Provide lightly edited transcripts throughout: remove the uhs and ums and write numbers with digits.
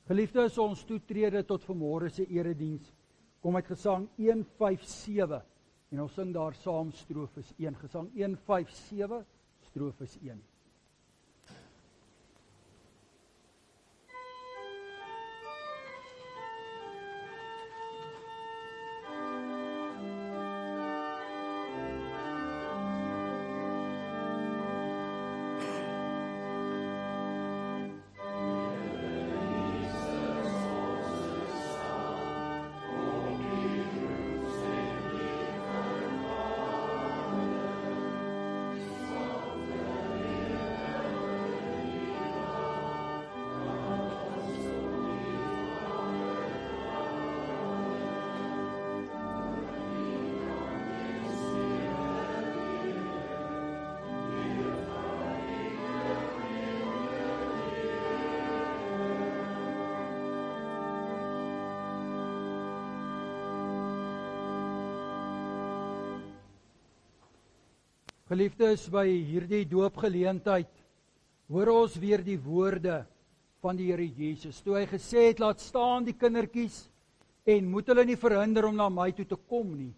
Geliefdes, ons toetrede tot vanmôre se erediens kom uit Gesang 157 en ons sing daar saam strofes 1. Gesang 157, strofes 1. Geliefdes, by hierdie doopgeleentheid hoor ons weer die woorde van die Here Jesus. Toe hy gesê het, laat staan die kindertjies en moet hulle nie verhinder om na my toe te kom nie,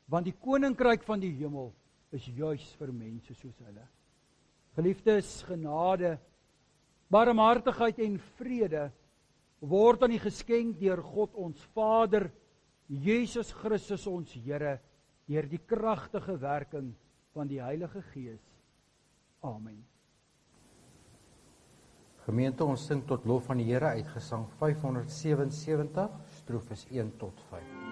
want die koninkryk van die hemel is juis vir mense soos hulle. Geliefdes, genade, barmhartigheid en vrede word aan u geskenk deur God ons Vader, Jesus Christus ons Here, deur die kragtige werking van die Heilige Gees. Amen. Gemeente, ons sing tot lof van die Here uit Gesang 577, strofes 1 tot 5.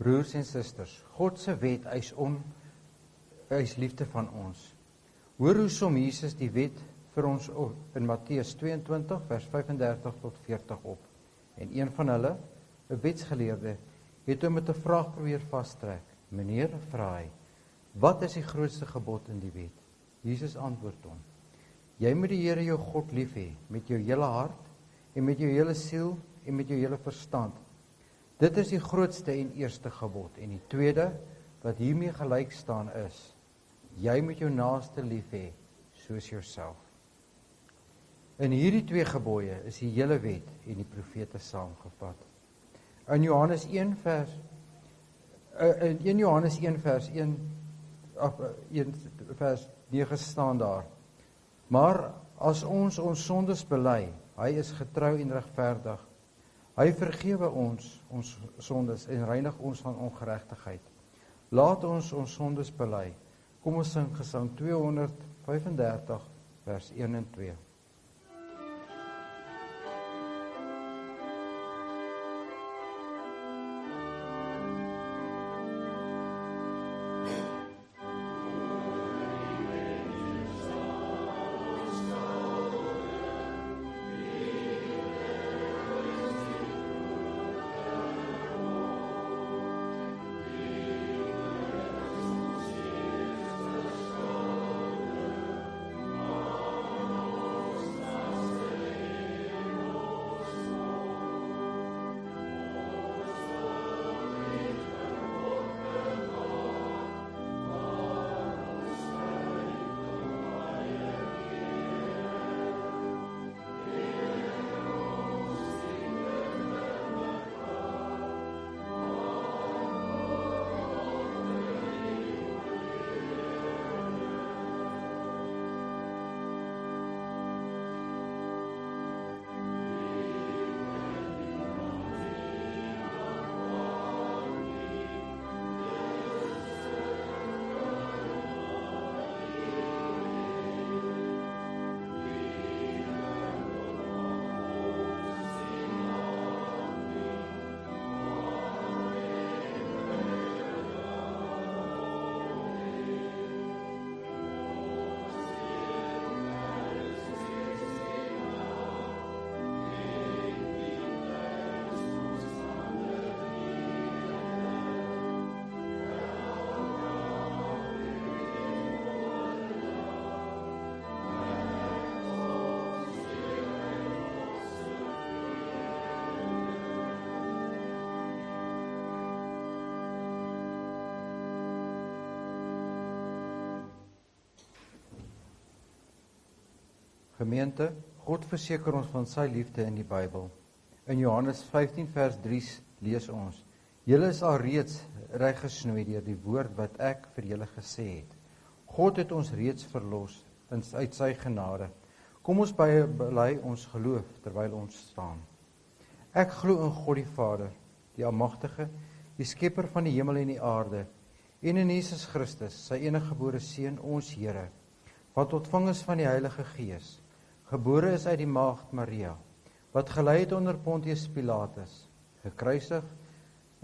Broers en susters, God se wet eis liefde van ons. Hoor hoe som Jesus die wet vir ons op in Matteus 22 vers 35 tot 40 op. En een van hulle, 'n wetsgeleerde, het hom met 'n vraag probeer vastrek. Meneer, vra hy, wat is die grootste gebod in die wet? Jesus antwoord hom: Jy moet die Here jou God lief hê met jou hele hart en met jou hele siel en met jou hele verstand. Dit is die grootste en eerste gebod. En die tweede wat hiermee gelyk staan is: jy moet jou naaste lief hê soos jouself. In hierdie twee gebooie is die hele wet en die profete saamgevat. In Johannes 1 vers 9 staan daar: maar as ons sondes bely, hy is getrou en regverdig. Hy vergewe ons sondes en reinig ons van ongeregtigheid. Laat ons sondes bely. Kom ons sing Gesang 235 vers 1 en 2. Gemeente, God verseker ons van sy liefde in die Bybel. In Johannes 15 vers 3 lees ons: julle is al reeds reggesnoei deur die woord wat ek vir julle gesê het. God het ons reeds verlos uit sy genade. Kom ons bely ons geloof terwyl ons staan. Ek glo in God die Vader, die Almagtige, die skepper van die hemel en die aarde, en in Jesus Christus, sy eniggebore Seun, ons Here, wat ontvang is van die Heilige Gees, gebore is uit die maagd Maria, wat gelei het onder Pontius Pilatus, gekruisig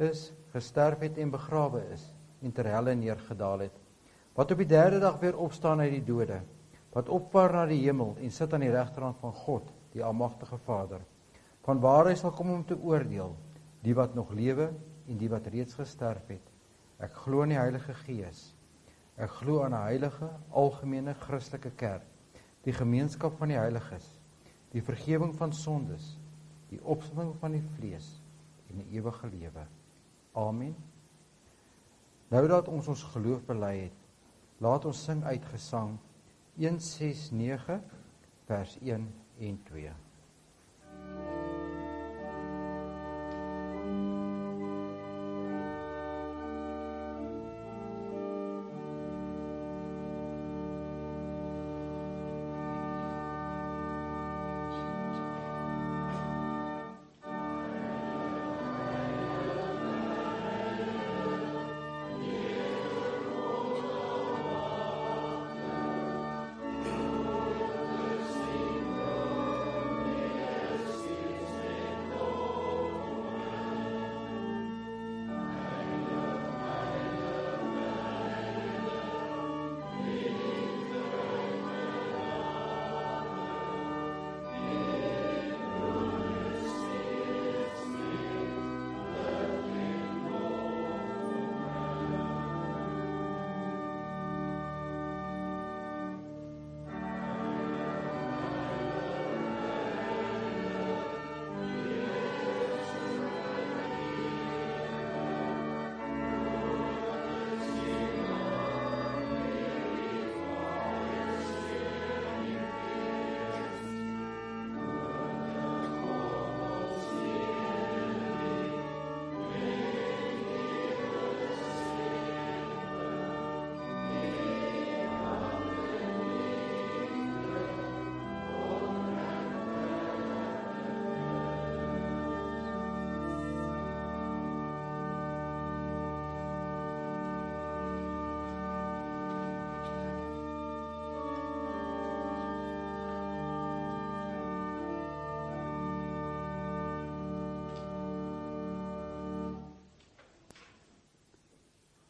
is, gesterf het en begrawe is, en ter helle neergedaal het, wat op die derde dag weer opstaan uit die dode, wat opvaar na die hemel en sit aan die regterhand van God, die Almagtige Vader, vanwaar hy sal kom om te oordeel, die wat nog lewe en die wat reeds gesterf het. Ek glo in die Heilige Gees. Ek glo aan 'n heilige, algemene Christelike kerk, die gemeenskap van die heiliges, die vergifnis van sondes, die opstanding van die vlees en die ewige lewe. Amen. Nou dat ons geloof bely het, laat ons sing uit Gesang 169 vers 1 en 2.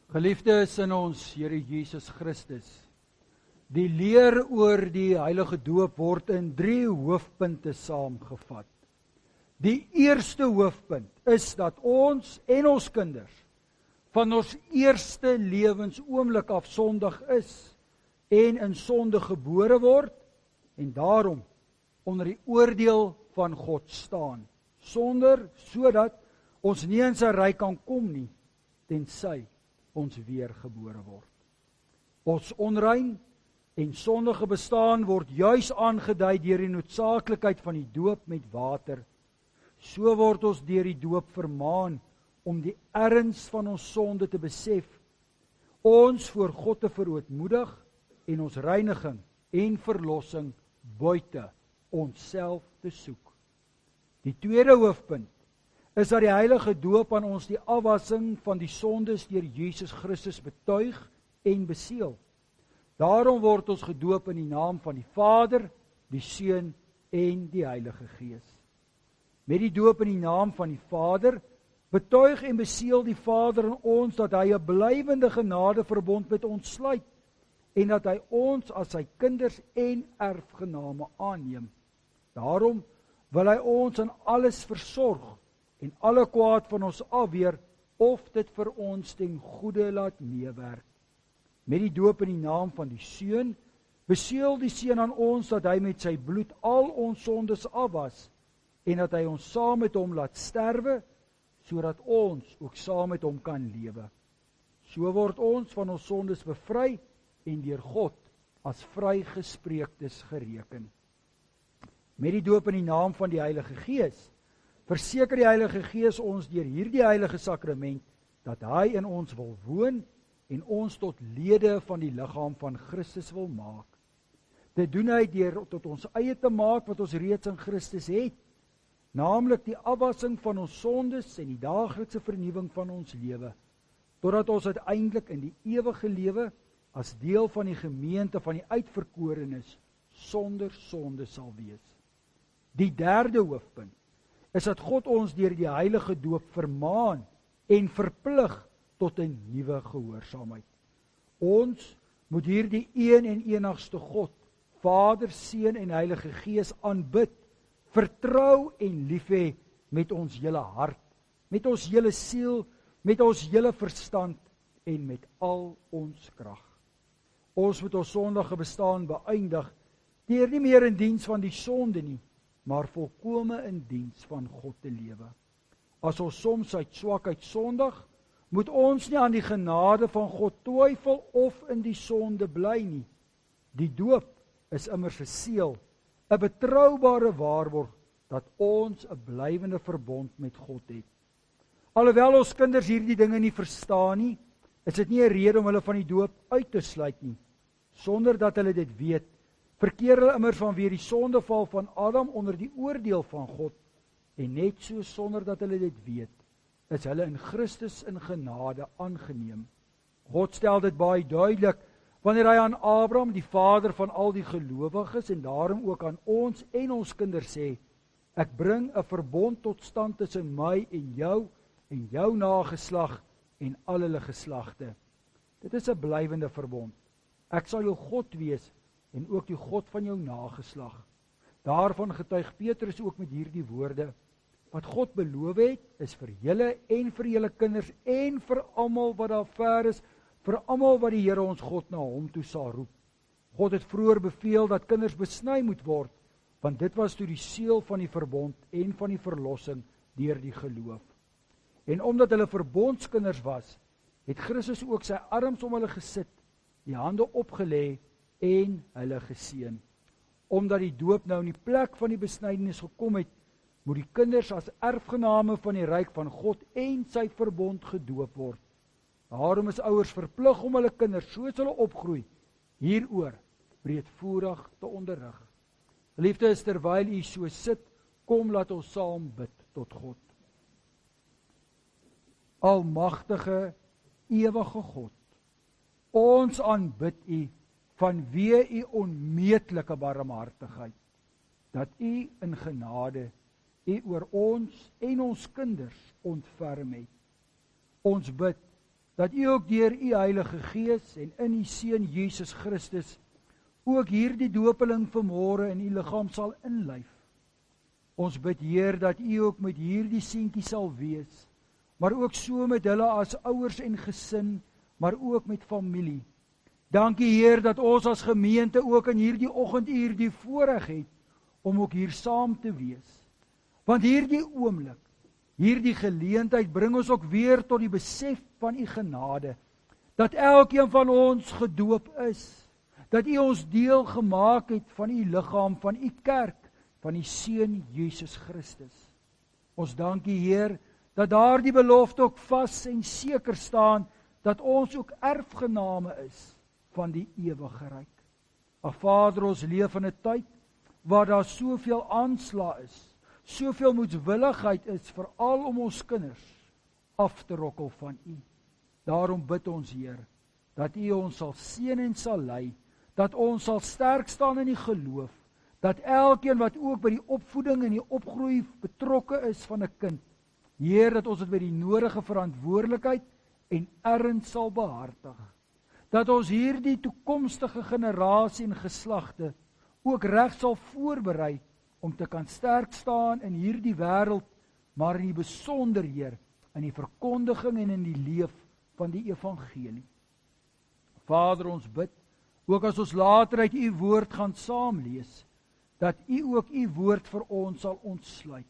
Geliefdes in ons Here Jesus Christus, die leer oor die heilige doop word in 3 hoofpunte saamgevat. Die eerste hoofpunt is dat ons en ons kinders van ons eerste lewensoomblik af sondig is en in sonde gebore word en daarom onder die oordeel van God staan, sodat ons nie in sy ryk kan kom nie, tensy ons weergebore word. Ons onrein en sondige bestaan word juis aangedui deur die noodsaaklikheid van die doop met water. So word ons deur die doop vermaan om die erns van ons sonde te besef, ons voor God te verootmoedig en ons reiniging en verlossing buite onsself te soek. Die tweede hoofpunt is dat die heilige doop aan ons die afwassing van die sondes deur Jesus Christus betuig en beseël. Daarom word ons gedoop in die naam van die Vader, die Seun en die Heilige Gees. Met die doop in die naam van die Vader betuig en beseël die Vader aan ons dat hy 'n blywende genadeverbond met ons sluit en dat hy ons as sy kinders en erfgename aanneem. Daarom wil hy ons in alles versorg en alle kwaad van ons afweer of dit vir ons ten goeie laat meewerk. Met die doop in die naam van die Seun beseël die Seun aan ons dat hy met sy bloed al ons sondes afwas en dat hy ons saam met hom laat sterwe sodat ons ook saam met hom kan lewe. So word ons van ons sondes bevry en deur God as vrygespreektes gereken. Met die doop in die naam van die Heilige Gees verseker die Heilige Gees ons deur hierdie heilige sakrament dat hy in ons wil woon en ons tot lede van die liggaam van Christus wil maak. Dit doen hy deur tot ons eie te maak wat ons reeds in Christus het, naamlik die afwassing van ons sondes en die daaglikse vernuwing van ons lewe, totdat ons uiteindelik in die ewige lewe as deel van die gemeente van die uitverkorenes sonder sonde sal wees. Die derde hoofpunt is dat God ons deur die heilige doop vermaan en verplig tot 'n nuwe gehoorsaamheid. Ons moet hierdie een en enigste God, Vader, Seun en Heilige Gees aanbid, vertrou en lief hê met ons hele hart, met ons hele siel, met ons hele verstand en met al ons krag. Ons moet ons sondige bestaan beëindig deur nie meer in diens van die sonde nie, maar volkome in diens van God te lewe. As ons soms uit swakheid sondig, moet ons nie aan die genade van God twyfel of in die sonde bly nie. Die doop is immers 'n seël, 'n betroubare waarborg dat ons 'n blywende verbond met God het. Alhoewel ons kinders hierdie dinge nie verstaan nie, is dit nie 'n rede om hulle van die doop uit te sluit nie. Sonder dat hulle dit weet, verkeer hulle immers vanweë die sondeval van Adam onder die oordeel van God, en net so sonder dat hulle dit weet, is hulle in Christus in genade aangeneem. God stel dit baie duidelik wanneer hy aan Abraham, die vader van al die gelowiges en daarom ook aan ons en ons kinders sê, ek bring 'n verbond tot stand tussen my en jou nageslag en al hulle geslagte. Dit is 'n blywende verbond. Ek sal jou God wees en ook die God van jou nageslag. Daarvan getuig Petrus ook met hierdie woorde: wat God beloof het, is vir julle en vir julle kinders en vir almal wat daar ver is, vir almal wat die Here ons God na hom toe sal roep. God het vroeër beveel dat kinders besny moet word, want dit was toe die seël van die verbond en van die verlossing deur die geloof. En omdat hulle verbondskinders was, het Christus ook sy arms om hulle gesit, die hande opgelê en hulle geseën. Omdat die doop nou in die plek van die besnydenis gekom het, moet die kinders as erfgename van die ryk van God en sy verbond gedoop word. Daarom is ouers verplig om hulle kinders, soos hulle opgroei, hieroor breedvoerig te onderrig. Geliefdes, terwyl u so sit, kom laat ons saam bid tot God. Almagtige, ewige God, ons aanbid u vanweë u onmeetlike barmhartigheid, dat u in genade oor ons en ons kinders ontferm het. Ons bid dat U ook deur U Heilige Gees en in U Seun Jesus Christus ook hierdie dopeling vanmôre in U liggaam sal inlyf. Ons bid, Heer, dat U ook met hierdie seentjie sal wees, maar ook so met hulle as ouers en gesin, maar ook met familie. Dankie, Heer, dat ons as gemeente ook in hierdie oggenduur die voorreg het om ook hier saam te wees. Want hierdie oomblik, hierdie geleentheid bring ons ook weer tot die besef van U genade, dat elkeen van ons gedoop is, dat U ons deel gemaak het van U liggaam, van U kerk, van U Seun Jesus Christus. Ons dankie, Heer, dat daardie belofte ook vas en seker staan, dat ons ook erfgename is van die ewige ryk. Ag Vader, ons leef in 'n tyd waar daar soveel aanslag is, soveel moedswilligheid is, veral om ons kinders af te rokkel van U. Daarom bid ons, Heer, dat U ons sal seën en sal lei, dat ons sal sterk staan in die geloof, dat elkeen wat ook by die opvoeding en die opgroei betrokke is van 'n kind, Heer, dat ons dit by die nodige verantwoordelikheid en erns sal behartig, dat ons hierdie toekomstige generasie en geslagte ook reg sal voorberei om te kan sterk staan in hierdie wêreld, maar in die besonder, Heer, in die verkondiging en in die leef van die evangelie. Vader, ons bid, ook as ons later uit U woord gaan saamlees, dat U ook U woord vir ons sal ontsluit,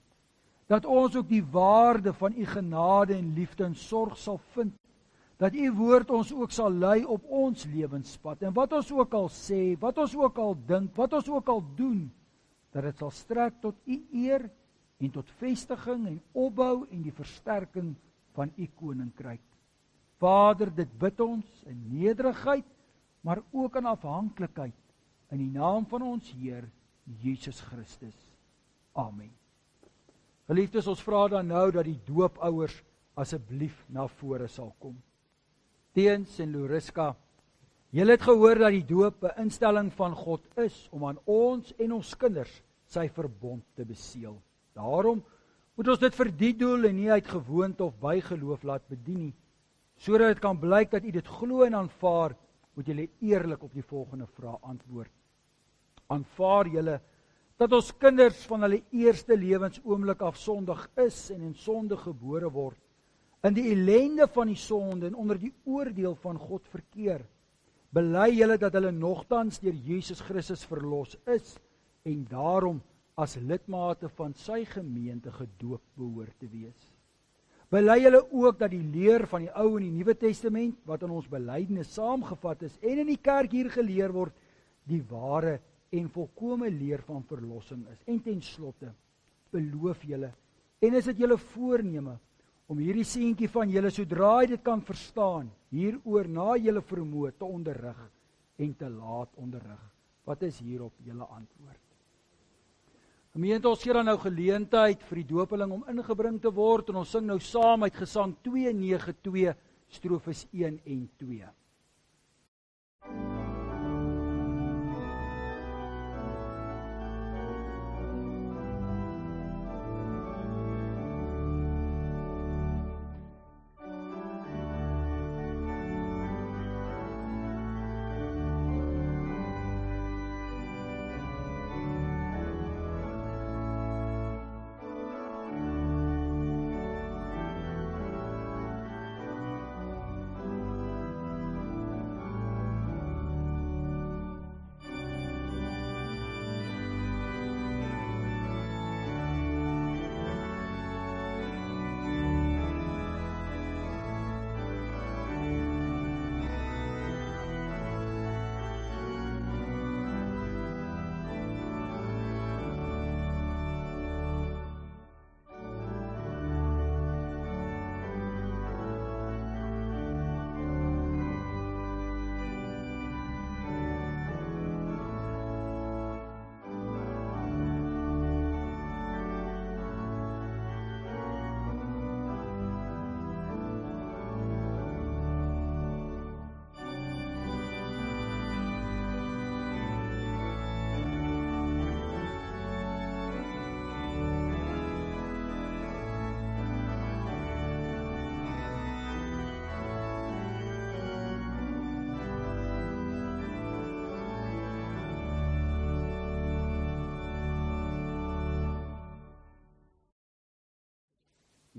dat ons ook die waarde van U genade en liefde en sorg sal vind, dat U woord ons ook sal lei op ons lewenspad, en wat ons ook al sê, wat ons ook al dink, wat ons ook al doen, dat dit sal strek tot U eer en tot vestiging en opbou en die versterking van U koninkryk. Vader, dit bid ons in nederigheid, maar ook in afhanklikheid, in die naam van ons Heer, Jesus Christus. Amen. Geliefdes, ons vra dan nou dat die doopouers asseblief na vore sal kom. Teens en Loriska, julle het gehoor dat die doop 'n instelling van God is om aan ons en ons kinders sy verbond te beseël. Daarom moet ons dit vir die doel en nie uit gewoonte of bygeloof laat bedien nie. Sodat dit kan blyk dat u dit glo en aanvaar, moet julle eerlik op die volgende vraag antwoord. Aanvaar julle dat ons kinders van hulle eerste lewensoomblik af sondig is en in sonde gebore word, in die ellende van die sonde en onder die oordeel van God verkeer? Bely julle dat hulle nogtans deur Jesus Christus verlos is en daarom as lidmate van sy gemeente gedoop behoort te wees? Bely julle ook dat die leer van die Ou en die Nuwe Testament, wat in ons belydenis saamgevat is en in die kerk hier geleer word, die ware en volkome leer van verlossing is? En ten slotte, beloof julle, en is dit julle voorneme, om hierdie seentjie van julle, sodra hy dit kan verstaan, hieroor na julle vermoë te onderrig en te laat onderrig? Wat is hierop julle antwoord? Gemeente, ons gee dan nou geleentheid vir die doopeling om ingebring te word, en ons sing nou saam uit Gesang 292, strofes 1 en 2.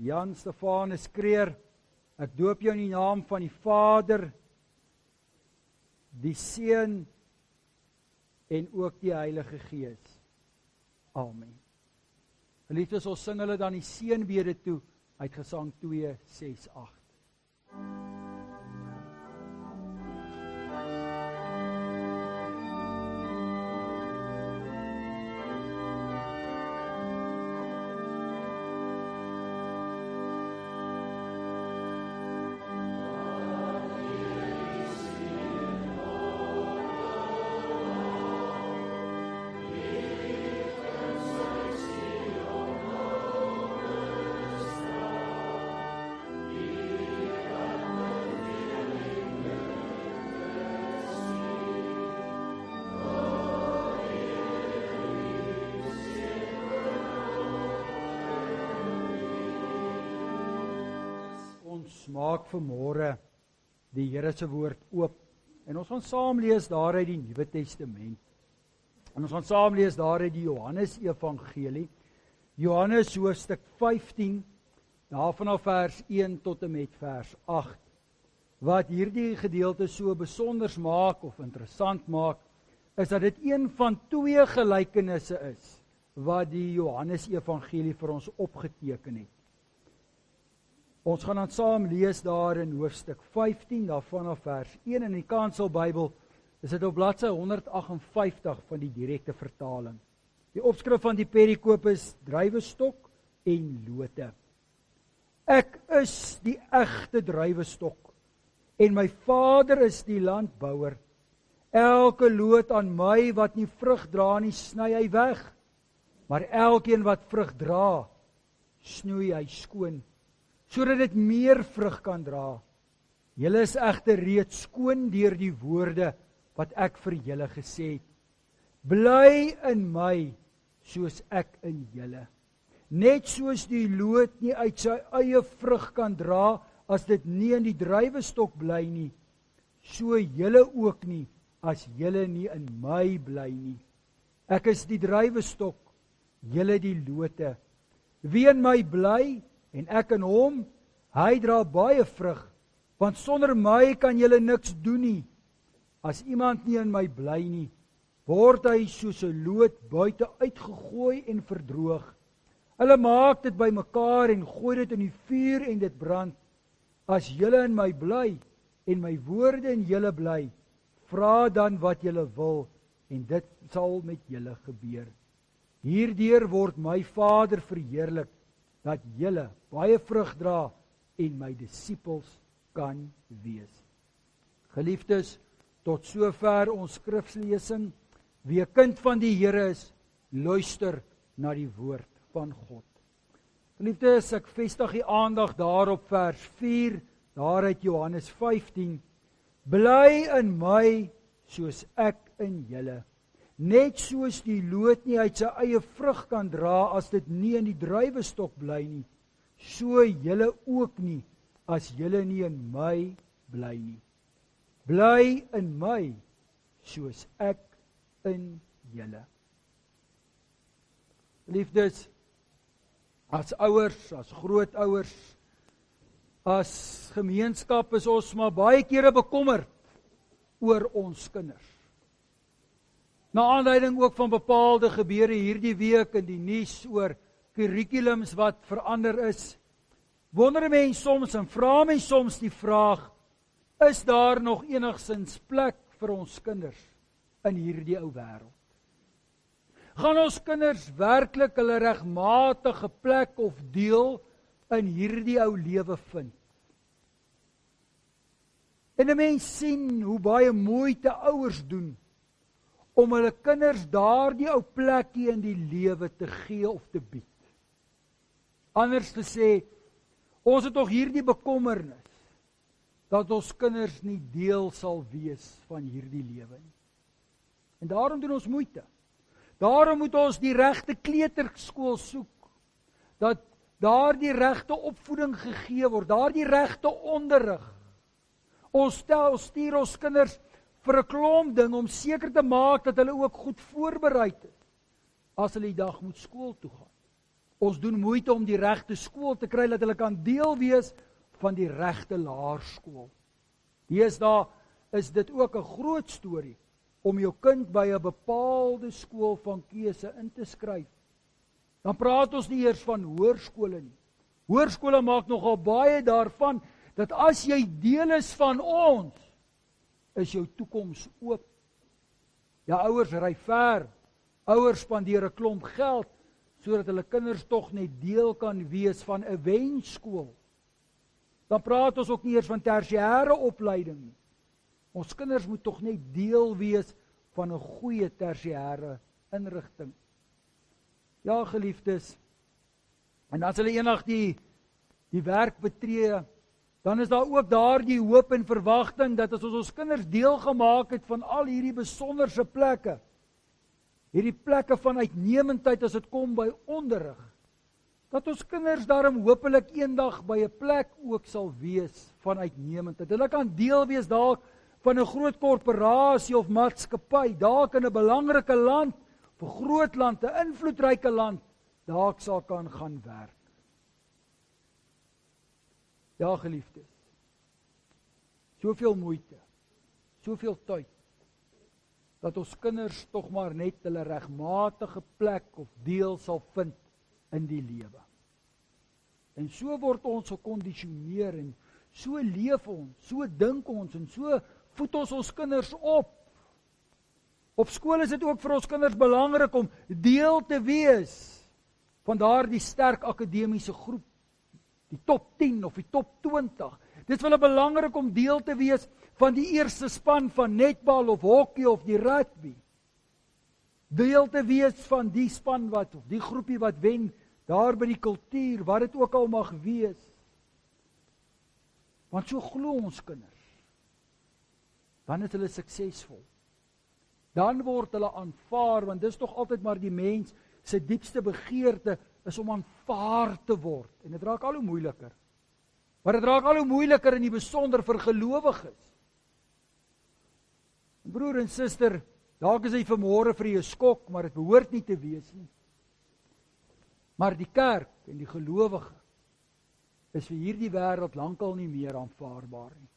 Jan Stefanus Kreer, ek doop jou in die naam van die Vader, die Seun en ook die Heilige Gees. Amen. Geliefdes, ons sing hulle dan die seënbede toe uit Gesang 268. Ons maak vanmôre die Here se woord oop en ons gaan saam lees daar uit die Nuwe Testament. En ons gaan saam lees daar uit die Johannes Evangelie, Johannes hoofstuk 15, daarvan af vers 1 tot en met vers 8. Wat hierdie gedeelte so besonders maak of interessant maak, is dat dit een van twee gelykenisse is wat die Johannes Evangelie vir ons opgeteken het. Ons gaan dan saam lees daar in hoofstuk 15, daarvan af vers 1 in die Kanselbybel, is dit op bladsy 158 van die direkte vertaling. Die opskrif van die perikoop is druiwestok en lote. Ek is die egte druiwestok en my Vader is die landbouer. Elke loot aan my wat nie vrug dra nie, sny hy weg, maar elkeen wat vrug dra, snoei hy skoon, sodat dit meer vrug kan dra. Julle is egter reeds skoon deur die woorde wat ek vir julle gesê het. Bly in my, soos ek in julle. Net soos die loot nie uit sy eie vrug kan dra, as dit nie in die druiwestok bly nie, so julle ook nie, as julle nie in my bly nie. Ek is die druiwestok, julle die lote. Wie in my bly, en ek in hom, hy dra baie vrug, want sonder my kan julle niks doen nie. As iemand nie in my bly nie, word hy soos 'n loot buite uitgegooi en verdroog. Hulle maak dit bymekaar en gooi dit in die vuur en dit brand. As julle in my bly en my woorde in julle bly, vra dan wat julle wil en dit sal met julle gebeur. Hierdeur word my Vader verheerlik, dat julle baie vrug dra en my disippels kan wees. Geliefdes, tot sover ons skriflesing. Wie 'n kind van die Here is, luister na die woord van God. Geliefdes, ek vestig die aandag daarop vers 4, daaruit Johannes 15. Bly in my, soos ek in julle. Net soos die loot nie uit sy eie vrug kan dra, as dit nie in die druiwestok bly nie, so julle ook nie, as julle nie in my bly nie. Bly in my, soos ek in julle. Liefdes, as ouers, as grootouers, as gemeenskap is ons maar baie kere bekommerd oor ons kinders. Na aanleiding ook van bepaalde gebeure hierdie week in die nuus oor kurrikulums wat verander is, wonder mens soms en vra mens soms die vraag, is daar nog enigsins plek vir ons kinders in hierdie ou wêreld? Gaan ons kinders werklik hulle regmatige plek of deel in hierdie ou lewe vind? En 'n mens sien hoe baie moeite ouers doen om hulle kinders daardie ou plekkie in die lewe te gee of te bied. Anders te sê, ons het tog hierdie bekommernis dat ons kinders nie deel sal wees van hierdie lewe nie. En daarom doen ons moeite. Daarom moet ons die regte kleuterskool soek, dat daar die regte opvoeding gegee word, daar die regte onderrig. Ons stuur ons kinders vir 'n klomp ding om seker te maak dat hulle ook goed voorberei is as hulle die dag moet skool toe gaan. Ons doen moeite om die regte skool te kry, dat hulle kan deel wees van die regte laerskool. Deesdae is dit ook 'n groot storie om jou kind by 'n bepaalde skool van keuse in te skryf. Dan praat ons nie eers van hoërskole nie. Hoërskole maak nogal baie daarvan, dat as jy deel is van ons, is jou toekoms oop. Ja, ouers ry ver, ouers spandeer 'n klomp geld, sodat hulle kinders tog net deel kan wees van 'n wenskool. Dan praat ons ook nie eers van tersiêre opleiding nie. Ons kinders moet tog net deel wees van 'n goeie tersiêre inrigting. Ja, geliefdes, en as hulle eendag die werk betree, dan is daar ook daardie hoop en verwagting, dat as ons kinders deel gemaak het van al hierdie besonderse plekke, hierdie plekke van uitnemendheid as dit kom by onderrig, dat ons kinders daarom hopelik eendag by 'n plek ook sal wees van uitnemendheid. Hulle kan deel wees dalk van 'n groot korporasie of maatskappy, dalk in 'n belangrike land, of 'n groot land, 'n invloedryke land, dalk sal kan gaan werk. Ja, geliefdes, soveel moeite, soveel tyd, dat ons kinders tog maar net hulle regmatige plek of deel sal vind in die lewe. En so word ons gekondisioneer, en so leef ons, so dink ons, en so voed ons kinders op. Op skool is dit ook vir ons kinders belangrik om deel te wees van daardie sterk akademiese groep, die top 10 of die top 20. Dit is vir hulle belangrik om deel te wees van die eerste span van netbal of hockey of die rugby. Deel te wees van die span of die groepie wat wen, daar by die kultuur, wat dit ook al mag wees. Want so glo ons kinders, dan is hulle suksesvol. Dan word hulle aanvaar, want dis tog altyd maar die mens se diepste begeerte is om aanvaar te word. En dit raak al hoe moeiliker. Maar dit raak al hoe moeiliker in die besonder vir gelowiges. Broer en suster, dalk is hy vanmôre vir jou skok, maar dit behoort nie te wees nie. Maar die kerk en die gelowige is vir hierdie wêreld lankal nie meer aanvaarbaar nie.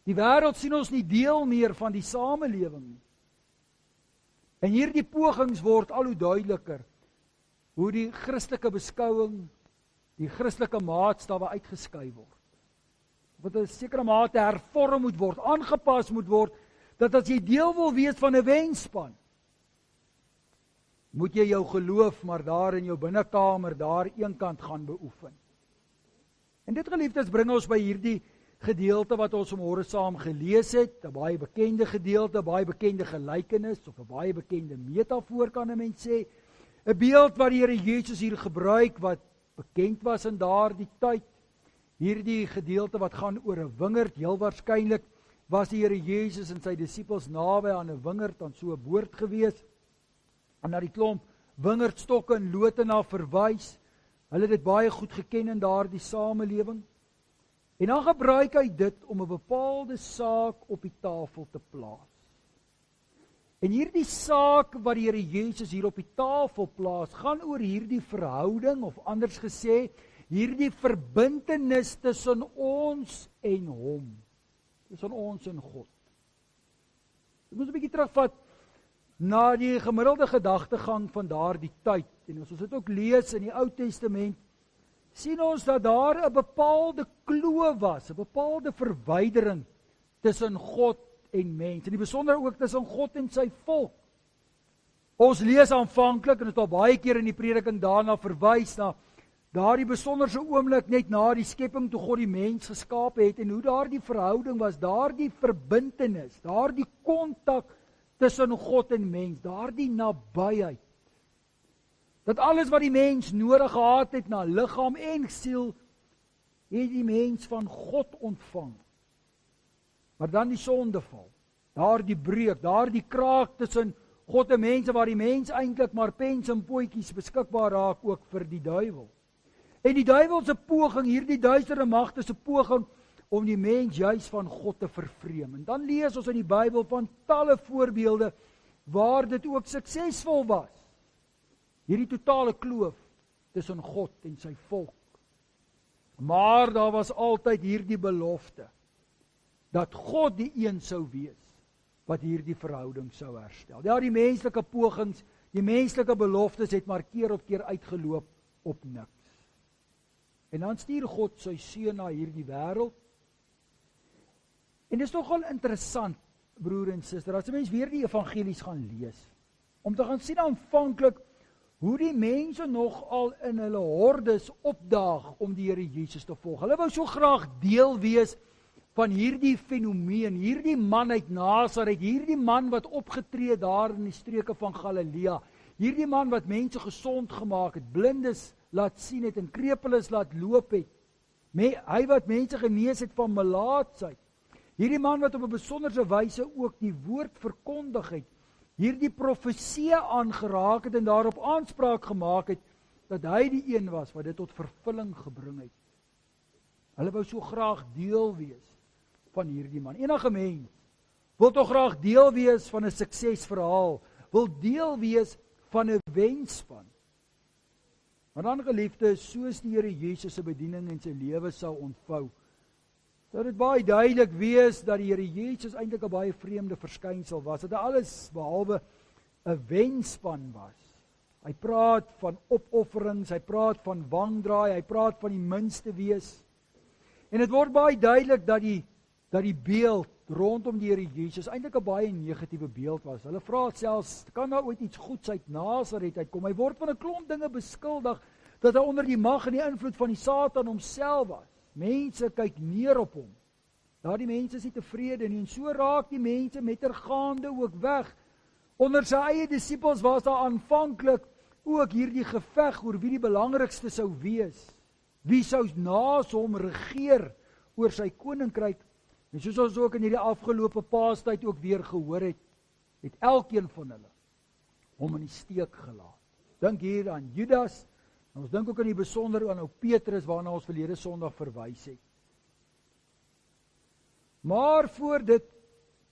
Die wêreld sien ons nie deel meer van die samelewing nie. En hierdie pogings word al hoe duideliker, hoe die Christelike beskouing, die Christelike maatstawwe uitgeskei word. Wat 'n sekere mate hervorm moet word, aangepas moet word, dat as jy deel wil wees van 'n wenspan, moet jy jou geloof maar daar in jou binnekamer, daar eenkant gaan beoefen. En dit, geliefdes, bring ons by hierdie gedeelte wat ons vanmôre saam gelees het, 'n baie bekende gedeelte, 'n baie bekende gelykenis, of 'n baie bekende metafoor kan 'n mens sê, 'n beeld wat die Here Jesus hier gebruik, wat bekend was in daardie tyd. Hierdie gedeelte wat gaan oor 'n wingerd, heel waarskynlik was die Here Jesus en sy disippels naby aan 'n wingerd, aan so 'n boord gewees, en na die klomp wingerdstokke en lote na verwys. Hulle het dit baie goed geken in daardie samelewing. En dan gebruik hy dit om 'n bepaalde saak op die tafel te plaas. En hierdie saak wat die Here Jesus hier op die tafel plaas, gaan oor hierdie verhouding, of anders gesê, hierdie verbintenis tussen ons en hom. Tussen ons en God. Ek moet 'n bietjie terugvat na die gemiddelde gedagtegang van daardie tyd. En as ons dit ook lees in die Ou Testament, sien ons dat daar 'n bepaalde kloof was, 'n bepaalde verwydering tussen God en mens, en die besonder ook tussen God en sy volk. Ons lees aanvanklik, en het al baie keer in die prediking daarna verwys, na daardie besonderse oomblik net na die skepping toe God die mens geskaap het, en hoe daardie verhouding was, daardie verbintenis, daardie kontak tussen God en mens, daardie nabyheid. Dat alles wat die mens nodig gehad het na liggaam en siel, het die mens van God ontvang. Maar dan die sondeval, daardie breuk, daardie kraak tussen God en mense, waar die mens eintlik maar pens en potjies beskikbaar raak ook vir die duiwel. En die duiwel se poging, hierdie duistere magte se poging, om die mens juis van God te vervreem. En dan lees ons in die Bybel van talle voorbeelde, waar dit ook suksesvol was. Hierdie totale kloof tussen God en sy volk. Maar daar was altyd hierdie belofte, dat God die een sou wees, wat hierdie verhouding sou herstel. Ja, die menslike pogings, die menslike beloftes het maar keer op keer uitgeloop op niks. En dan stuur God sy seun na hierdie wêreld. En dit is nogal interessant, broer en suster, as 'n mens weer die evangelies gaan lees, om te gaan sien aanvanklik hoe die mense nogal in hulle hordes opdaag om die Here Jesus te volg. Hulle wou so graag deel wees van hierdie fenomeen, hierdie man uit Nasaret, hierdie man wat opgetree daar in die streke van Galilea, hierdie man wat mense gesond gemaak het, blindes laat sien het en krepeles laat loop het, hy wat mense genees het van melaatsheid, hierdie man wat op 'n besonderse wyse ook die woord verkondig het, hierdie profesie aangeraak het en daarop aanspraak gemaak het, dat hy die een was wat dit tot vervulling gebring het. Hulle wou so graag deel wees van hierdie man. Enige mens wil tog graag deel wees van 'n suksesverhaal, wil deel wees van 'n wenspan. Maar dan geliefdes, soos die Here Jesus se bediening en sy lewe sou ontvou, sou dit baie duidelik wees dat die Here Jesus eintlik 'n baie vreemde verskynsel was, dat hy alles behalwe 'n wenspan was. Hy praat van opofferings, hy praat van wangdraai, hy praat van die minste wees. En dit word baie duidelik dat die beeld rondom die Here Jesus eintlik 'n baie negatiewe beeld was. Hulle vra selfs, kan daar ooit iets goeds uit Nasaret uitkom? Hy word van 'n klomp dinge beskuldig dat hy onder die mag en die invloed van die Satan homself was. Mense kyk neer op hom. Daardie mense is nie tevrede nie en so raak die mense mettergaande ook weg. Onder sy eie disippels was daar aanvanklik ook hierdie geveg oor wie die belangrikste sou wees. Wie sou naas hom regeer oor sy koninkryk? En soos ons ook in hierdie afgelope Paastyd ook weer gehoor het elkeen van hulle hom in die steek gelaat. Dink hier aan Judas, en ons dink ook in die besonder aan ou Petrus waarna ons verlede Sondag verwys het. Maar voor dit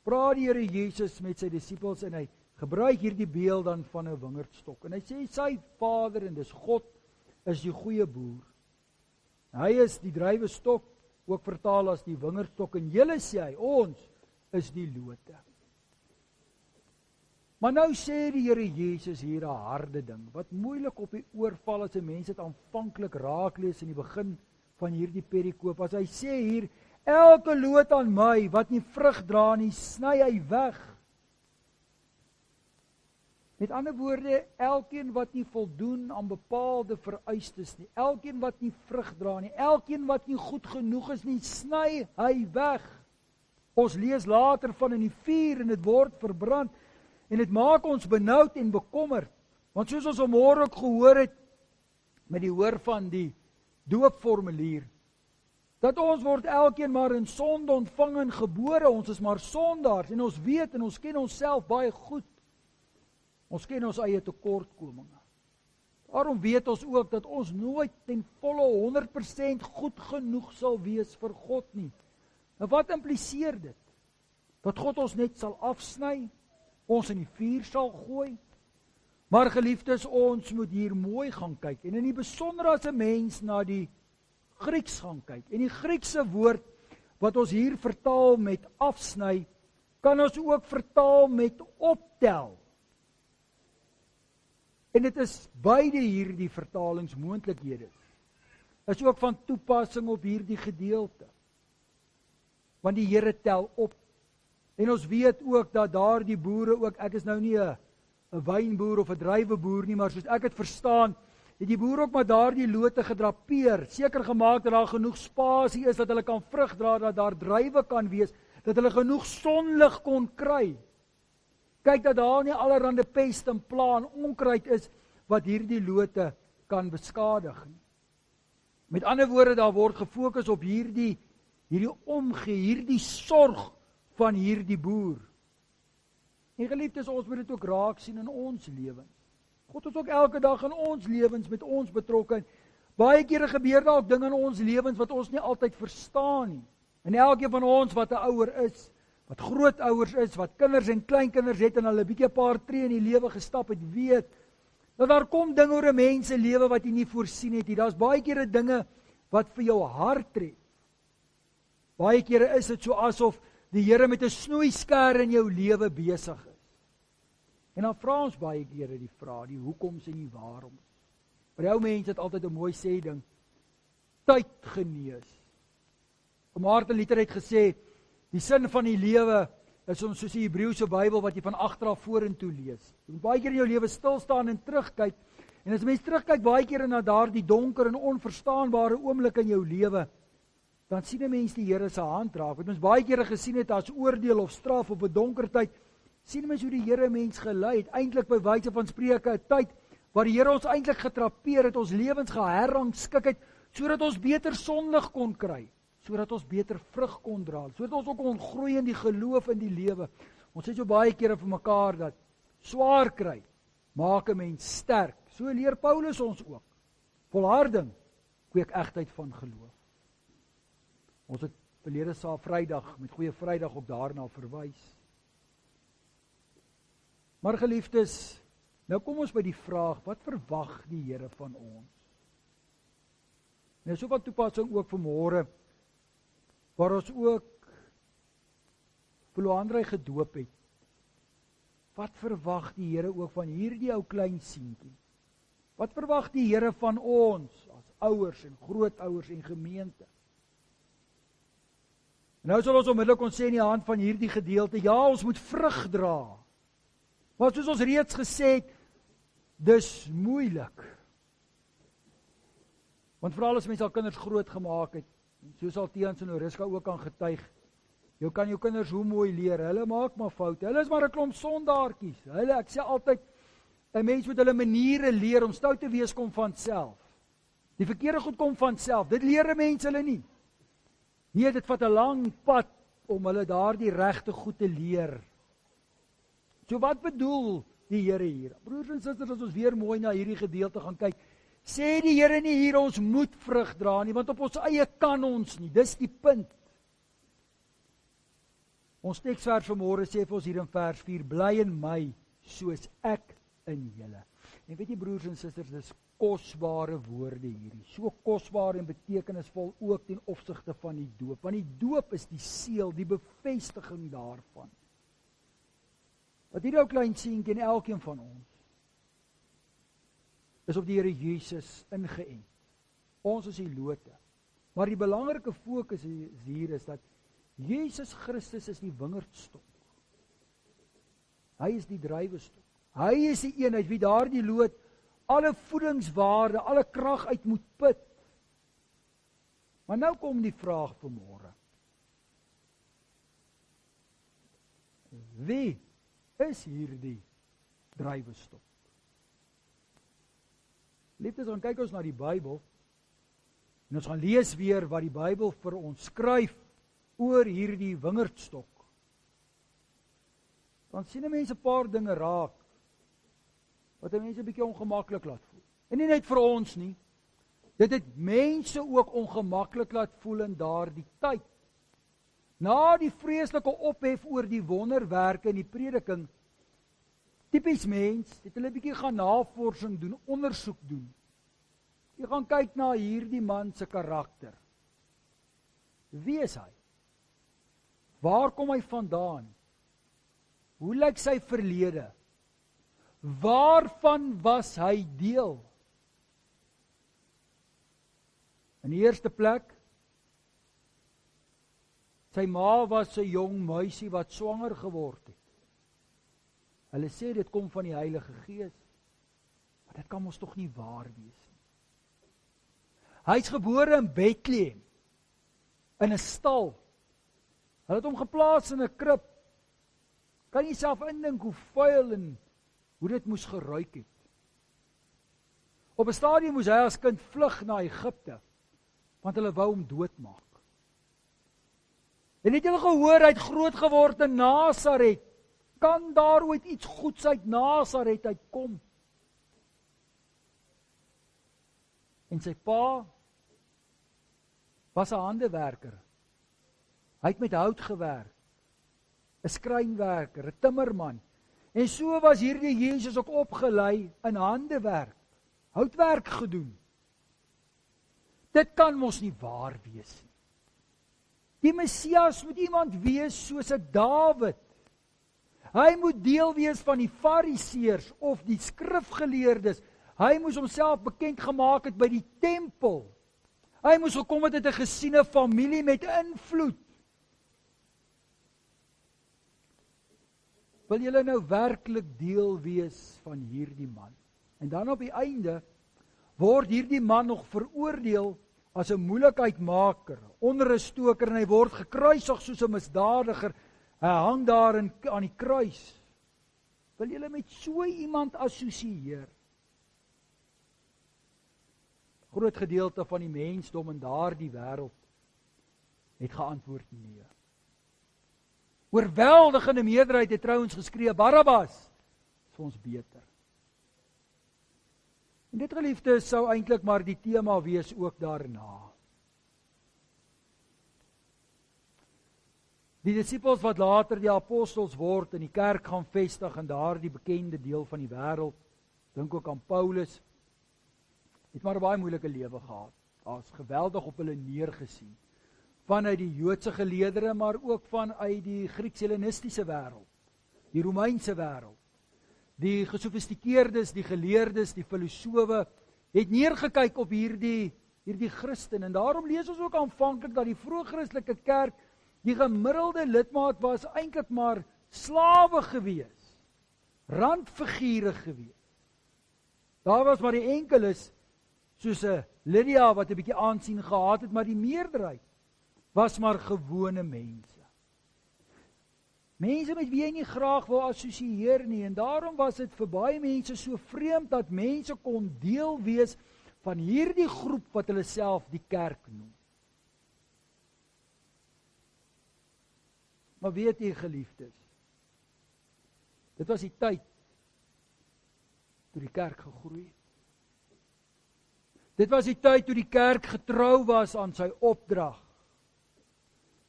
praat die Here Jesus met sy disippels en hy gebruik hierdie beeld dan van 'n wingerdstok. En hy sê sy Vader, en dis God, is die goeie boer. Hy is die druiwestok, ook vertaal as die wingerdstok, en julle sê hy, ons is die lote. Maar nou sê die Here Jesus hier 'n harde ding, wat moeilik op die oor val as 'n mens dit aanvanklik raak lees in die begin van hierdie perikoop. As hy sê hier, elke loot aan my wat nie vrug dra nie, sny hy weg. Met ander woorde, elkeen wat nie voldoen aan bepaalde vereistes nie, elkeen wat nie vrug dra nie, elkeen wat nie goed genoeg is nie, sny hy weg. Ons lees later van in die vuur en dit word verbrand en dit maak ons benoud en bekommerd. Want soos ons vanmôre ook gehoor het met die hoor van die doopformulier, dat ons word elkeen maar in sonde ontvang en gebore, ons is maar sondaars en ons weet en ons ken onsself baie goed. Ons ken ons eie tekortkominge. Daarom weet ons ook dat ons nooit ten volle 100% goed genoeg sal wees vir God nie. Nou wat impliseer dit? Dat God ons net sal afsny, ons in die vuur sal gooi? Maar geliefdes, ons moet hier mooi gaan kyk en in die besonder as 'n mens na die Grieks gaan kyk. En die Griekse woord wat ons hier vertaal met afsny, kan ons ook vertaal met optel. En dit is beide hierdie vertalingsmoontlikhede. Is ook van toepassing op hierdie gedeelte. Want die Here tel op. En ons weet ook dat daardie boere ook, ek is nou nie 'n wynboer of 'n druiweboer nie, maar soos ek het verstaan, het die boer ook maar daardie lote gedrapeer, seker gemaak dat daar genoeg spasie is dat hulle kan vrug dra, dat daar druiwe kan wees, dat hulle genoeg sonlig kon kry. Kyk dat daar nie allerhande pest en pla en onkruid is wat hierdie lote kan beskadig nie. Met ander woorde, daar word gefokus op hierdie omgee, hierdie sorg van hierdie boer. En geliefdes, ons moet dit ook raak sien in ons lewens. God is ook elke dag in ons lewens met ons betrokke. Baie kere gebeur daar ook dinge in ons lewens wat ons nie altyd verstaan nie. En elkeen van ons wat 'n ouer is, wat grootouers is, wat kinders en kleinkinders het en hulle 'n bietjie 'n paar tree in die lewe gestap het, weet Dat daar kom dinge oor 'n mens se lewe wat jy nie voorsien het nie. Daar's baie kere dinge wat vir jou hart tref. Baie kere is dit so asof die Here met 'n snoeisker in jou lewe besig is. En dan vra ons baie kere die vraag, die hoekoms en die waaroms. Maar die ou mense het altyd 'n mooi sê ding, tyd genees. Martin Luther het gesê, die sin van die lewe is om soos die Hebreëse Bybel wat jy van agter af vorentoe lees. Jy moet baie keer in jou lewe stil staan en terugkyk. En as mens terugkyk baie keer na daardie donker en onverstaanbare oomblik in jou lewe, dan sien 'n mens die Here se hand raak. Wat ons baie kere gesien het as oordeel of straf op 'n donker tyd, sien mens hoe die Here mens gelei het, eintlik by wyse van Spreuke 'n tyd waar die Here ons eintlik getrapeer het, ons lewens geherrangskik het, sodat ons beter sonlig kon kry, sodat ons beter vrug kon dra, sodat ons ook kon groei in die geloof in die lewe. Ons sê so baie kere vir mekaar dat swaar kry maak 'n mens sterk. So leer Paulus ons ook. Volharding kweek egtheid van geloof. Ons het verlede Vrydag met Goeie Vrydag ook daarna verwys. Maar geliefdes, nou kom ons by die vraag, wat verwag die Here van ons? Nou so wat toepassing ook vanmôre, waar ons ook Andrei gedoop het. Wat verwag die Here ook van hierdie ou klein seentjie? Wat verwag die Here van ons as ouers en grootouers en gemeente? En nou sal ons onmiddellik kon sê in die hand van hierdie gedeelte, ja, ons moet vrug dra. Maar soos ons reeds gesê het, dis moeilik. Want veral as mens al kinders groot gemaak het, soos Altians en Oriska ook aan getuig, jy kan jou kinders hoe mooi leer, hulle maak maar foute, hulle is maar 'n klomp sondaartjies, ek sê altyd, 'n mens moet hulle maniere leer, om stout te wees kom van self. Die verkeerde goed kom van self, dit leer 'n mens hulle nie. Nee, dit vat 'n lang pad om hulle daardie regte goed te leer. So wat bedoel die Here hier? Broers en susters, as ons weer mooi na hierdie gedeelte gaan kyk, sê die Here nie hier ons moet vrug dra nie, want op ons eie kan ons nie, dis die punt. Ons teksvers vanmôre sê vir ons hier in vers 4, bly in my, soos ek in julle. En weet jy broers en susters, dis kosbare woorde hierdie, so kosbaar en betekenisvol ook ten opsigte van die doop, want die doop is die seël, die bevestiging daarvan. Wat hierdie ou klein seentjie en elkeen van ons is op die Here Jesus ingeënt. Ons is die lote. Maar die belangrike fokus hier is dat Jesus Christus is die wingerdstok. Hy is die druiwestok. Hy is die een uit wie daardie loot alle voedingswaarde, alle krag uit moet put. Maar nou kom die vraag vanmôre. Wie is hierdie druiwestok? Liefdes, dan kyk ons na die Bybel en ons gaan lees weer wat die Bybel vir ons skryf oor hierdie wingerdstok. Dan sien 'n mens 'n paar dinge raak wat mense 'n bietjie ongemaklik laat voel. En nie net vir ons nie. Dit het mense ook ongemaklik laat voel in daardie tyd. Na die vreeslike ophef oor die wonderwerke en die prediking, tipies mens, het hulle 'n bietjie gaan navorsing doen, ondersoek doen. Jy gaan kyk na hierdie man se karakter. Wie is hy? Waar kom hy vandaan? Hoe lyk sy verlede? Waarvan was hy deel? In die eerste plek, sy ma was 'n jong muisie wat swanger geword het. Hulle sê dit kom van die Heilige Gees, maar dit kan mos tog nie waar wees nie. Hy is gebore in Bethlehem, in 'n stal. Hulle het hom geplaas in 'n krib. Kan jy self indink hoe vuil en hoe dit moes geruik het. Op 'n stadium moes hy as kind vlug na Egipte, want hulle wou hom doodmaak. En het julle gehoor, hy het groot geword in Nasaret? Kan daar ooit iets goeds uit Nasaret uitkom? En sy pa was 'n handewerker. Hy het met hout gewerk, 'n skrynwerker, 'n timmerman. En so was hierdie Jesus ook opgelei in handewerk, houtwerk gedoen. Dit kan mos nie waar wees nie. Die Messias moet iemand wees soos 'n Dawid. Hy moet deel wees van die Fariseërs of die skrifgeleerdes. Hy moes homself bekend gemaak het by die tempel. Hy moes gekom het uit 'n gesiene familie met invloed. Wil julle nou werklik deel wees van hierdie man? En dan op die einde word hierdie man nog veroordeel as 'n moeilikheidmaker, onder 'n stoker, en hy word gekruisig soos 'n misdadiger. Hy hang daar aan die kruis. Wil julle met so iemand assosieer? Groot gedeelte van die mensdom in daardie wêreld het geantwoord nee. Oorweldigende meerderheid het trouens geskree, Barabbas is vir ons beter. En dit, geliefdes, sou eintlik maar die tema wees ook daarna. Die disippels wat later die apostels word en die kerk gaan vestig in daardie bekende deel van die wêreld, dink ook aan Paulus, het maar 'n baie moeilike lewe gehad. Daar's geweldig op hulle neergesien. Vanuit die Joodse geleedere, maar ook vanuit die Grieks-Hellenistiese wêreld, die Romeinse wêreld. Die gesofistikeerdes, die geleerdes, die filosowe het neergekyk op hierdie Christen. En daarom lees ons ook aanvanklik dat die vroeg-Christelike kerk, die gemiddelde lidmaat was eintlik maar slawe gewees, randfigure gewees. Daar was maar die enkeles, soos 'n Lydia wat 'n bietjie aansien gehad het, maar die meerderheid was maar gewone mense. Mense met wie jy nie graag wil assosieer nie, en daarom was dit vir baie mense so vreemd dat mense kon deel wees van hierdie groep wat hulle self die kerk noem. Maar weet jy, geliefdes, dit was die tyd toe die kerk gegroei het. Dit was die tyd toe die kerk getrou was aan sy opdrag.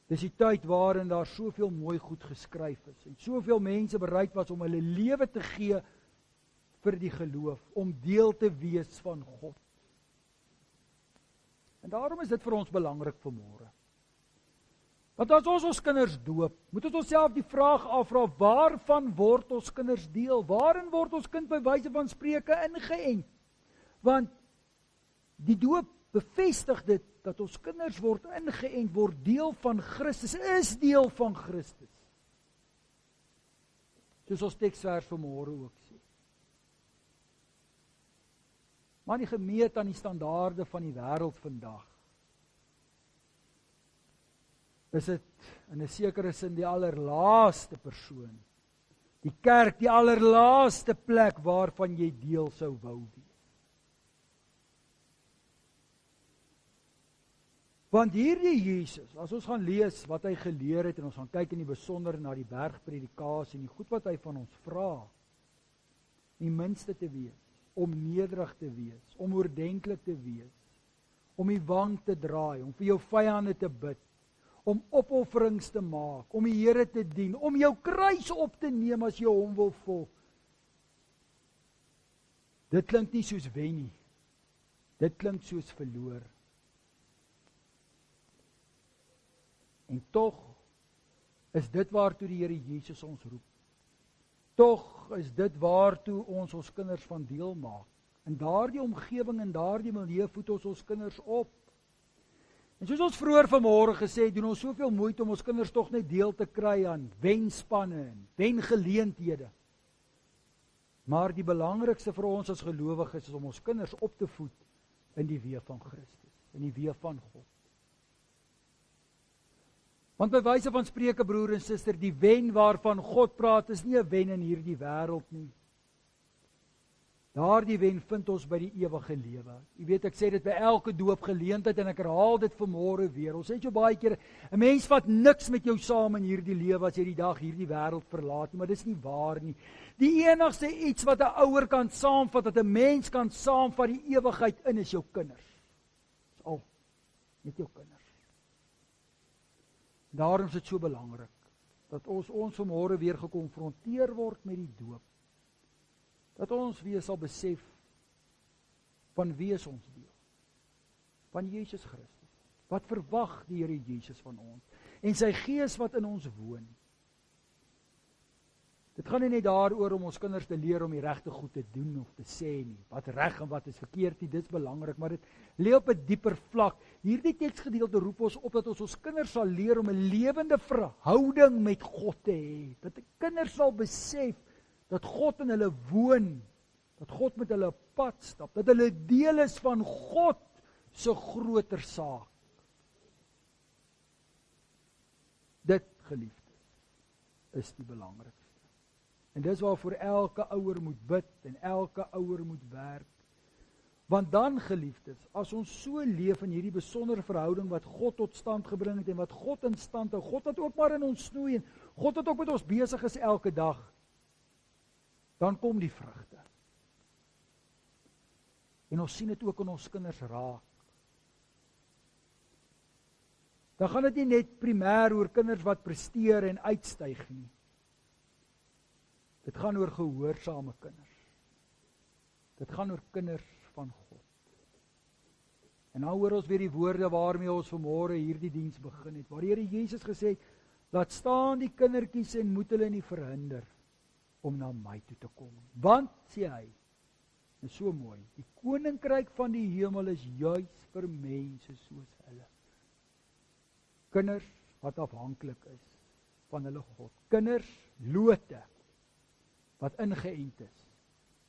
Dis die tyd waarin daar soveel mooi goed geskryf is en soveel mense bereid was om hulle lewe te gee vir die geloof, om deel te wees van God. En daarom is dit vir ons belangrik vanmôre. Want as ons kinders doop, moet ons onsself die vraag afvra, waarvan word ons kinders deel? Waarin word ons kind by wyse van spreuke ingeënt? Want die doop bevestig dit, dat ons kinders word ingeënt, word deel van Christus, is deel van Christus. Soos ons teksvers vanmôre ook sê. Maar nie gemeet aan die standaarde van die wêreld vandag, is dit in 'n sekere sin die allerlaaste persoon, die kerk, die allerlaaste plek waarvan jy deel sou wou wees. Want hierdie Jesus, as ons gaan lees wat hy geleer het, en ons gaan kyk in die besonder na die bergpredikasie en die goed wat hy van ons vra, die minste te wees, om nederig te wees, om oordentlik te wees, om die wang te draai, om vir jou vyande te bid, om opofferings te maak, om die Here te dien, om jou kruis op te neem as jy hom wil volg. Dit klink nie soos wen nie. Dit klink soos verloor. En tog is dit waartoe die Here Jesus ons roep. Tog is dit waartoe ons kinders van deel maak. In daardie omgewing en daardie milieu voed ons kinders op. En soos ons vroeër vanmôre gesê het, doen ons soveel moeite om ons kinders tog net deel te kry aan wenspanne en wengeleenthede. Maar die belangrikste vir ons as gelowiges is om ons kinders op te voed in die weë van Christus, in die weë van God. Want by wyse van spreuke, broer en suster, die wen waarvan God praat is nie 'n wen in hierdie wêreld nie. Daardie wen vind ons by die ewige lewe. Jy weet, ek sê dit by elke doopgeleentheid en ek herhaal dit vanmôre weer. Ons sê so baie keer, 'n mens vat niks met jou saam in hierdie lewe as jy die dag hierdie wêreld verlaat nie, maar dis nie waar nie. Die enigste iets wat 'n ouer kan saamvat, wat 'n mens kan saamvat die ewigheid in, is jou kinders. Dis al, met jou kinders. Daarom is dit so belangrik dat ons vanmôre weer gekonfronteer word met die doop. Dat ons weer sal besef van wie is ons deel? Van Jesus Christus. Wat verwag die Here Jesus van ons? En sy Gees wat in ons woon. Dit gaan nie net daaroor om ons kinders te leer om die regte goed te doen of te sê nie. Wat reg en wat is verkeerd nie, dit is belangrik, maar dit lê op 'n dieper vlak. Hierdie teksgedeelte roep ons op dat ons kinders sal leer om 'n lewende verhouding met God te hê. Dat die kinders sal besef dat God in hulle woon, dat God met hulle pad stap, dat hulle deel is van God se groter saak. Dit, geliefdes, is die belangrikste. En dis waarvoor elke ouer moet bid en elke ouer moet werk. Want dan, geliefdes, as ons so leef in hierdie besondere verhouding wat God tot stand gebring het en wat God in stand hou, God wat ook maar in ons snoei en God wat ook met ons besig is elke dag, dan kom die vrugte. En ons sien dit ook in ons kinders raak. Dan gaan dit nie net primêr oor kinders wat presteer en uitstyg nie. Dit gaan oor gehoorsame kinders. Dit gaan oor kinders van God. En nou hoor ons weer die woorde waarmee ons vanmôre hierdie diens begin het, waar die Here Jesus gesê het, laat staan die kindertjies en moet hulle nie verhinder om na my toe te kom. Want, sê hy, is so mooi, die koninkryk van die hemel is juis vir mense soos hulle. Kinders wat afhanklik is van hulle God. Kinders, lote, wat ingeënt is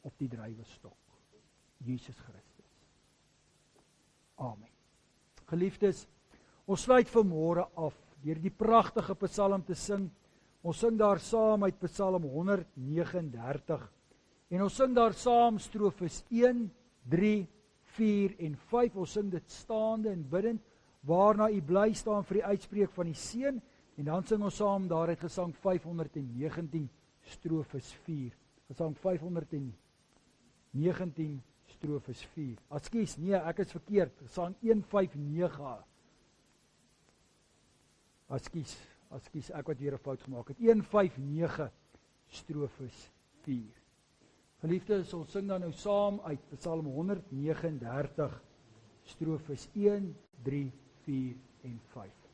op die druiwestok, Jesus Christus. Amen. Geliefdes, ons sluit vanmôre af deur die pragtige Psalm te sing. Ons sing daar saam uit Psalm 139 en ons sing daar saam strofes 1, 3, 4 en 5. Ons sing dit staande en bidend, waarna u bly staan vir die uitspreek van die seën en dan sing ons saam daaruit Gesang 519 strofes 4. Gesang 519 strofes 4. Ekskuus, nee, ek is verkeerd. Gesang 159. Ekskuus, ek wat weer 'n fout gemaak het. 159 strofes 4. Geliefdes, ons sing dan nou saam uit Psalm 139 strofes 1, 3, 4 en 5.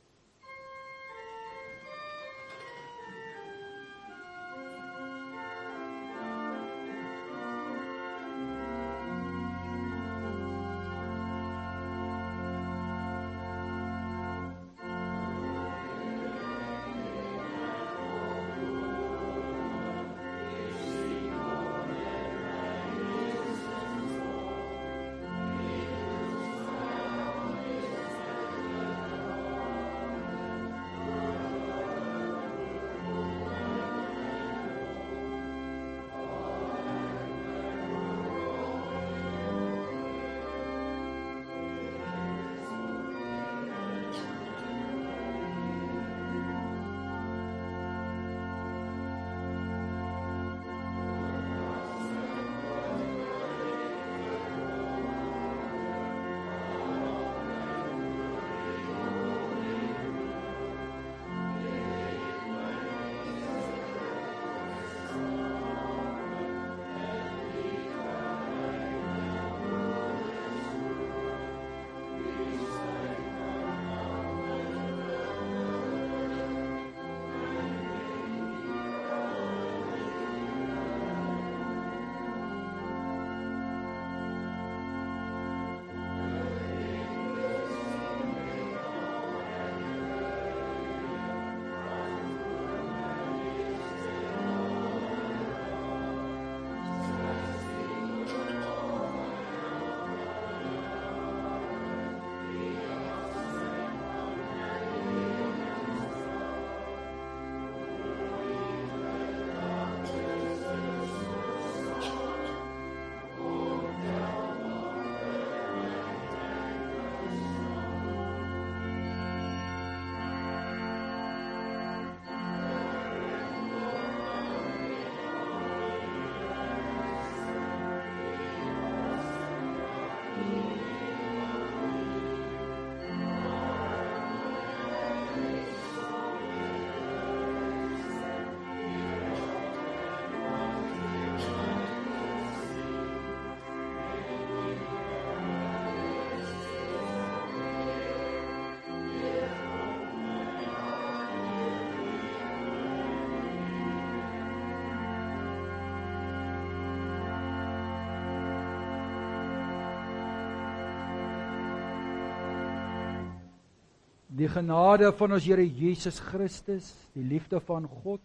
Die genade van ons Here Jesus Christus, die liefde van God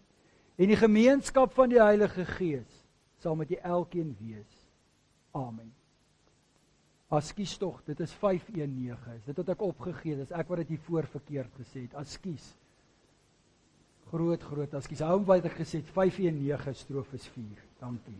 en die gemeenskap van die Heilige Gees sal met julle elkeen wees. Amen. Askies tog, dit is 519. Is dit wat ek opgegee het? Is ek wat dit hiervoor verkeerd gesê het? Askies. Groot askies. Hou hom wat ek gesê het, 519 strofes 4. Dankie.